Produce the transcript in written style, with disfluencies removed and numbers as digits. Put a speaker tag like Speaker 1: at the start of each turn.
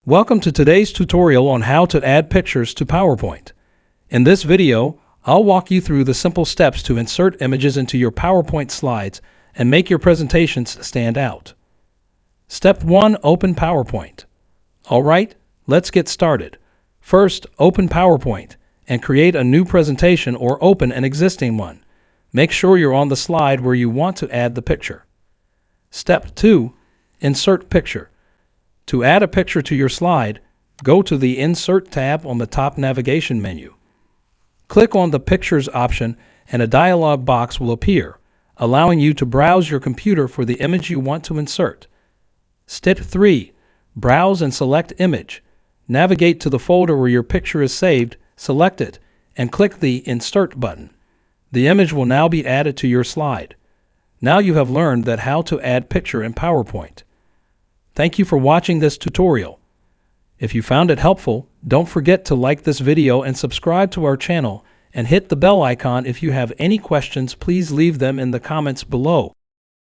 Speaker 1: Welcome to today's tutorial on how to add pictures to PowerPoint. In this video, I'll walk you through the simple steps to insert images into your PowerPoint slides and make your presentations stand out. Step 1. Open PowerPoint. Alright, let's get started. First, open PowerPoint and create a new presentation or open an existing one. Make sure you're on the slide where you want to add the picture. Step 2. Insert picture. To add a picture to your slide, go to the Insert tab on the top navigation menu. Click on the Pictures option and a dialog box will appear, allowing you to browse your computer for the image you want to insert. Step 3. Browse and select Image. Navigate to the folder where your picture is saved, select it, and click the Insert button. The image will now be added to your slide. Now you have learned how to add picture in PowerPoint. Thank you for watching this tutorial. If you found it helpful, don't forget to like this video and subscribe to our channel and hit the bell icon. If you have any questions, please leave them in the comments below.